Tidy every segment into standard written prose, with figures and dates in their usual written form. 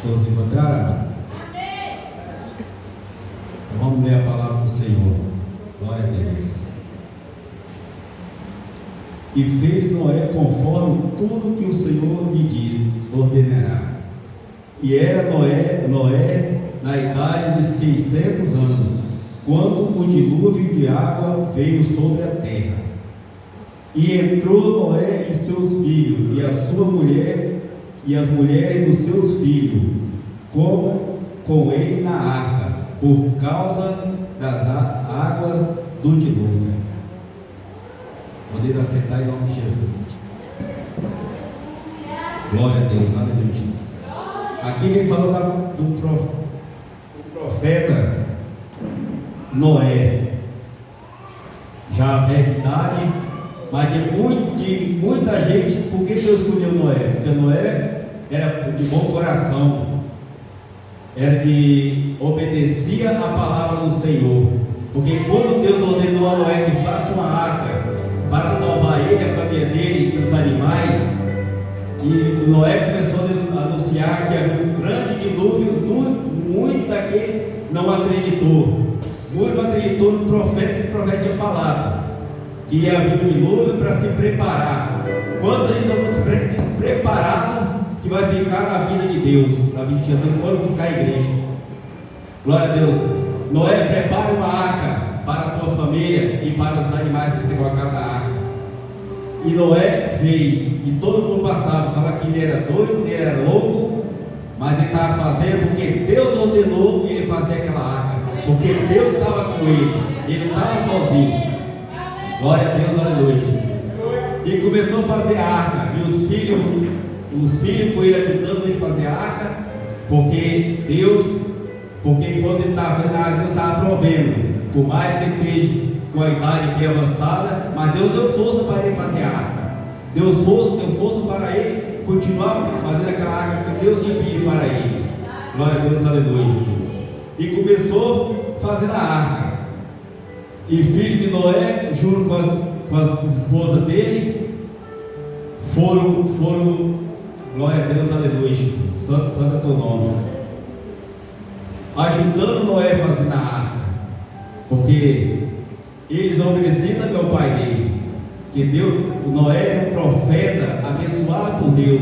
Todos encontraram? Então vamos ler a palavra do Senhor. Glória a Deus. E fez Noé conforme tudo que o Senhor lhe disse, ordenará. E era Noé na idade de 600 anos, quando o dilúvio de água veio sobre a terra. E entrou Noé e seus filhos, e a sua mulher, e as mulheres dos seus filhos, como com ele na arca, por causa das águas do dilúvio. Poder aceitar em nome de Jesus. Glória a Deus, aleluia. Aqui ele falou do profeta Noé. Já é idade, mas de muita gente. Por que Deus escolheu Noé? Porque Noé era de bom coração, era que obedecia a palavra do Senhor. Porque quando Deus ordenou a Noé que faça uma arca para salvar ele, a família dele e os animais, e Noé começou a anunciar que havia um grande dilúvio, muitos daqueles não acreditou. Muitos não acreditou no profeta, que o profeta tinha falado que ia haver um dilúvio para se preparar. Quando a gente estamos preparados, que vai ficar na vida de Deus, na vida de Jesus, quando buscar a igreja. Glória a Deus. Noé, prepara uma arca para a tua família e para os animais que você colocar na arca. E Noé fez, e todo mundo passava, falava que ele era doido, ele era louco, mas ele estava fazendo porque Deus ordenou ele fazer aquela arca, porque Deus estava com ele não estava sozinho. Glória a Deus, aleluia. E começou a fazer a arca, e os filhos com ele ajudando ele a fazer a arca, porque quando ele estava fazendo a arca, Deus estava provendo. Por mais que ele esteja com a idade bem avançada, mas Deus deu força para ele fazer a arca. Deus deu força para ele continuar fazendo aquela arca que Deus tinha pedido para ele. Glória a Deus, aleluia, Jesus. E começou fazendo a arca. E filho de Noé, junto com as esposas dele, foram, glória a Deus, aleluia, Jesus. Santo é teu nome. Ajudando Noé a fazer a arca. Porque eles obedeciam também ao pai dele, que o Noé era um profeta abençoado por Deus.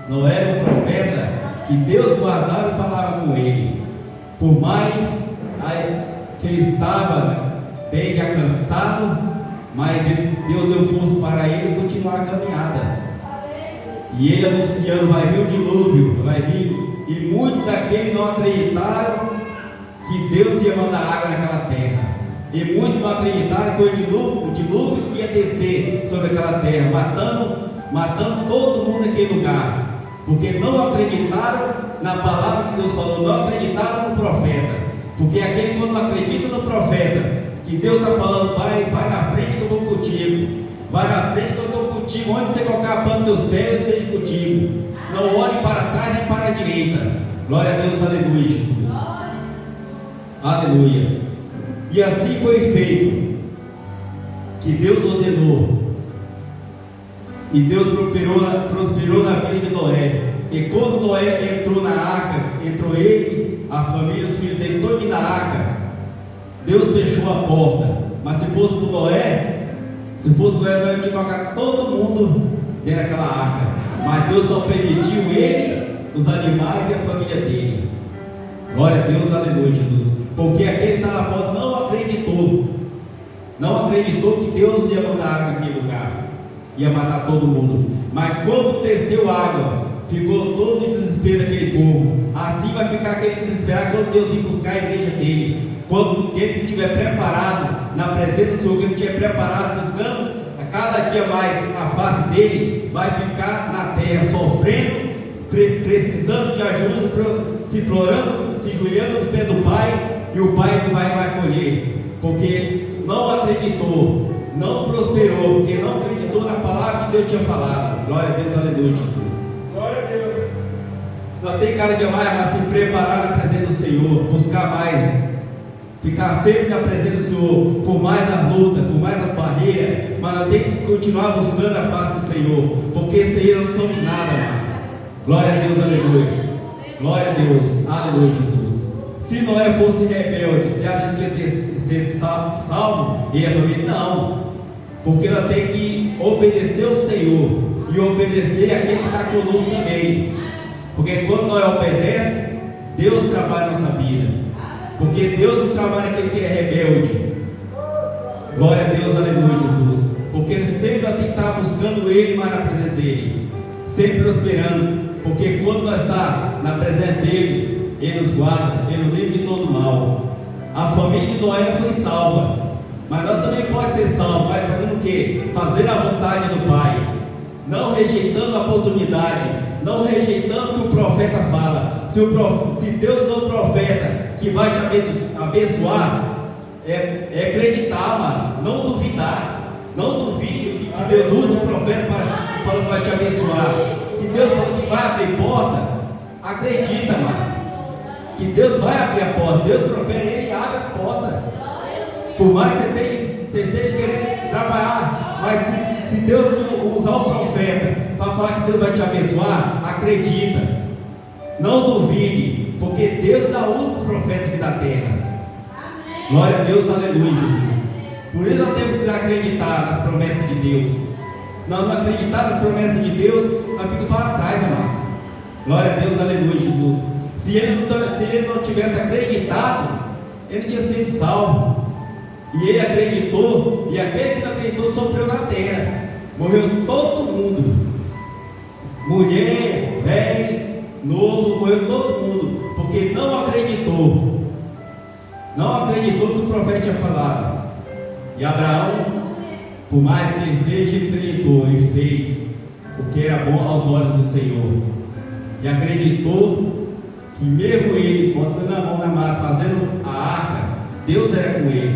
Noé era um profeta que Deus guardava e falava com ele. Por mais que ele estava bem já cansado, mas Deus deu força para ele continuar a caminhada. E ele anunciando, vai vir o dilúvio, vai vir. E muitos daqueles não acreditaram que Deus ia mandar água naquela terra. E muitos não acreditaram que o dilúvio ia descer sobre aquela terra, matando todo mundo naquele lugar. Porque não acreditaram na palavra que Deus falou, não acreditaram no profeta. Porque aquele que não acredita no profeta, que Deus está falando, vai na frente que eu vou contigo. Vai na frente que eu estou contigo. Onde você colocar a planta dos teus pés, eu esteja contigo. Não olhe para trás nem para a direita. Glória a Deus, aleluia, Jesus. Aleluia. E assim foi feito, que Deus ordenou, e Deus prosperou na vida de Noé. E quando Noé entrou na arca, entrou ele, a família, os filhos dele, todos na arca, Deus fechou a porta. Mas se fosse por Noé, Noé tinha colocado todo mundo dentro daquela arca. Mas Deus só permitiu ele, os animais e a família dele. Glória a Deus, aleluia, Jesus. Porque aquele que estava fora não acreditou que Deus ia mandar água naquele lugar, ia matar todo mundo. Mas quando desceu água, ficou todo o desespero daquele povo. Assim vai ficar aquele desesperado quando Deus vir buscar a igreja dele. Quando ele estiver preparado na presença do Senhor, que ele estiver preparado, buscando a cada dia mais a face dele, vai ficar na terra sofrendo, precisando de ajuda, se implorando, se joelhando nos pés do Pai. E o Pai vai colher, porque não acreditou, não prosperou, porque não acreditou na palavra que Deus tinha falado. Glória a Deus, aleluia, Jesus. Glória a Deus. Não tem cara de mais, mas se preparar na presença do Senhor, buscar mais, ficar sempre na presença do Senhor, por mais a luta, por mais as barreiras, mas nós temos que continuar buscando a face do Senhor, porque sem Ele não somos nada, mano. Glória a Deus, aleluia. Glória a Deus, aleluia, Jesus. Se Noé fosse rebelde, você acha que ia ter sido salvo? E a família? Não, porque ela tem que obedecer ao Senhor e obedecer àquele que está conosco também. Porque quando Noé obedece, Deus trabalha na nossa vida. Porque Deus não trabalha aquele que é rebelde. Glória a Deus, aleluia, Jesus. Porque ele sempre vai ter que estar buscando Ele, mas na presença dEle, sempre prosperando. Porque quando nós estamos na presença dEle, Ele nos guarda, Ele nos livra de todo mal. A família de Noé foi salva, mas nós também podemos ser salvos, mas fazendo o quê? Fazer a vontade do Pai, não rejeitando a oportunidade, não rejeitando o que o profeta fala. Se Deus é o profeta que vai te abençoar, é acreditar, mas não duvidar. Não duvide que Deus usa o profeta para que vai te abençoar. Que Deus vai abrir porta, acredita, mano. Que Deus vai abrir a porta. Deus prospera, Ele abre as portas. Por mais que você esteja querendo trabalhar, mas se Deus usar o profeta para falar que Deus vai te abençoar, acredita. Não duvide, porque Deus não usa os profetas aqui da terra. Glória a Deus, aleluia, Jesus. Por isso nós temos que desacreditar nas promessas de Deus. Nós não acreditar nas promessas de Deus, nós ficamos para trás, amados. Glória a Deus, aleluia, Jesus. Se ele não tivesse acreditado, ele tinha sido salvo. E ele acreditou, e aquele que não acreditou sofreu na terra. Morreu todo mundo. Mulher, velho, novo, morreu todo mundo. Porque não acreditou. Não acreditou no que o profeta tinha falado. E Abraão, por mais que ele esteja, ele acreditou, ele fez o que era bom aos olhos do Senhor. E acreditou que mesmo ele, botando a mão na massa, fazendo a arca, Deus era com ele.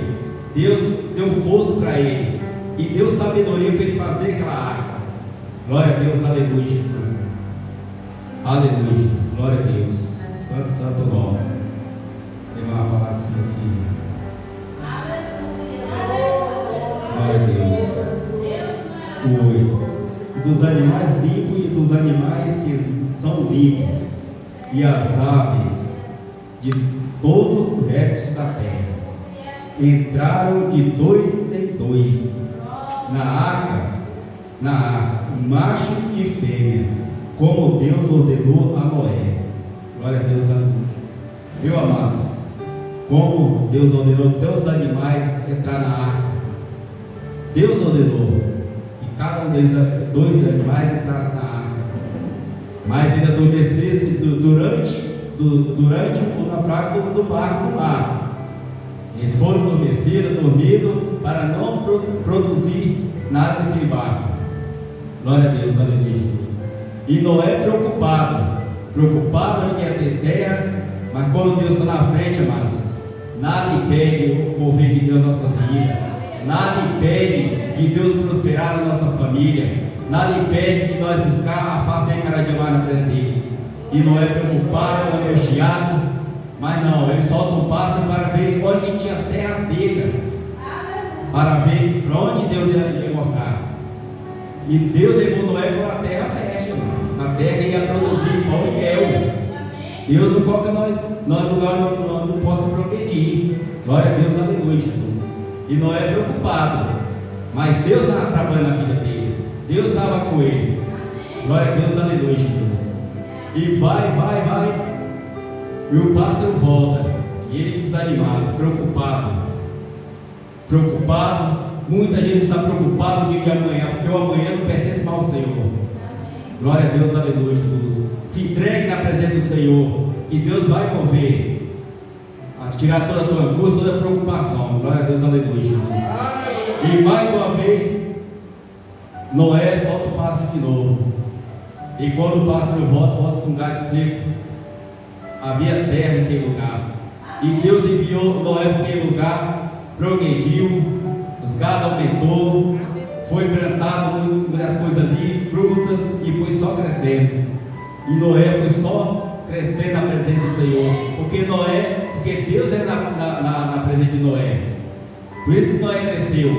Deus deu força para ele. E deu sabedoria para ele fazer aquela arca. Glória a Deus, aleluia, Jesus. Aleluia, Jesus. Glória a Deus. Santo, santo nome. Tem uma palavra assim aqui. Glória a Deus. 8. Dos animais limpos e dos animais que são limpos, e as aves de todos os répteis da terra entraram de 2 em 2 na arca, macho e fêmea, como Deus ordenou a Noé. Glória a Deus, viu, amados? Como Deus ordenou teus animais entrar na arca. Deus ordenou que cada um deles, 2 animais, entrasse na arca, mas ele adormecesse durante o naufrágio do barco do mar. Eles foram dormindo para não produzir nada naquele barco. Glória a Deus, aleluia. E Noé preocupado em ia ter terra, mas quando Deus está na frente, amados, nada impede o mover de Deus nas nossas vidas. Nada impede de Deus prosperar na nossa família. Nada impede de nós buscar a face dele cada dia mais na presença dele. E Noé preocupado, angustiado, mas não, ele solta um pássaro para ver onde tinha terra seca, para ver para onde Deus ia mostrar. E Deus levou Noé para a terra fértil, a terra que ia produzir pão e mel. Deus não coloca nós lugar onde não possa progredir. Glória a Deus, aleluia, Jesus. E Noé preocupado, mas Deus estava trabalhando na vida deles. Deus estava com eles. Glória a Deus, aleluia, Jesus. E vai. E o pássaro volta. E ele desanimado, preocupado. Muita gente está preocupada no dia de amanhã, porque o amanhã não pertence mais ao Senhor. Glória a Deus, aleluia, Jesus. Se entregue na presença do Senhor, e Deus vai mover a tirar toda a tua angústia, toda a preocupação. Glória a Deus, aleluia, Jesus. E mais uma vez, Noé solta o pássaro de novo. E quando o pássaro volta com um galho seco. Havia terra naquele lugar. E Deus enviou Noé para aquele lugar, progrediu, os gados aumentou, foi plantado as coisas ali, frutas, e foi só crescendo. E Noé foi só crescendo na presença do Senhor. Porque Deus era na presença de Noé. Por isso que Noé cresceu.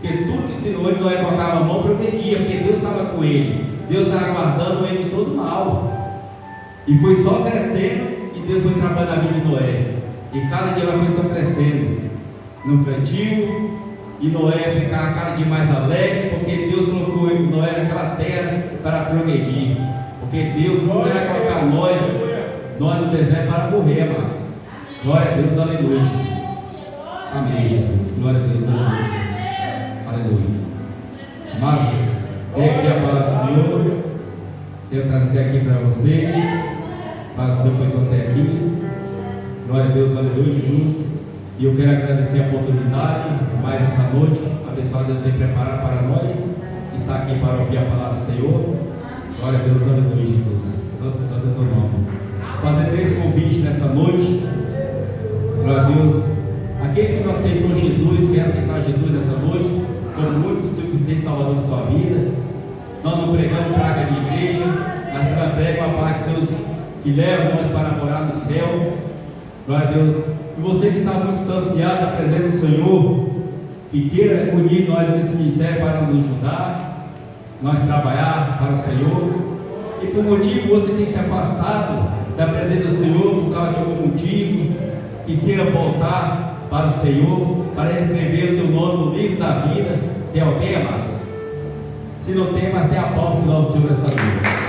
Porque tudo que Noé colocava a mão progredia, porque Deus estava com ele. Deus estava guardando ele de todo mal. E foi só crescendo, e Deus foi trabalhando a vida de Noé. E cada dia ela foi só crescendo no plantio, e Noé ficava cada dia mais alegre, porque Deus colocou Noé naquela terra para progredir. Porque Deus não irá colocar nós no deserto para morrer, amados. Glória a Deus, aleluia. Amém, Jesus. Glória a Deus, aleluia. Aleluia. Amados, tem aqui a palavra do Senhor. Eu trazer aqui para vocês. Mas o Senhor foi só até aqui. Glória a Deus, aleluia, Jesus. E eu quero agradecer a oportunidade, mais essa noite, abençoado Deus tem preparado para nós, está aqui para ouvir a palavra do Senhor. Glória a Deus, aleluia, Jesus. Santo é teu nome. Fazer 3 convites nessa noite. Glória a Deus. Aquele que não aceitou Jesus, quer aceitar Jesus nessa noite, como único suficiente salvador de sua vida. Nós não pregamos praga de igreja, mas nós pregamos a paz de Deus que leva nós para morar no céu. Glória a Deus. E você que está muito distanciado da presença do Senhor, que queira unir nós nesse ministério para nos ajudar, nós trabalhar para o Senhor, e por motivo você tem se afastado da presença do Senhor por causa de algum motivo, que queira voltar para o Senhor, para escrever o teu nome no livro da vida. Tem alguém, amados? Se não tem, mas tem a palma do Senhor essa noite.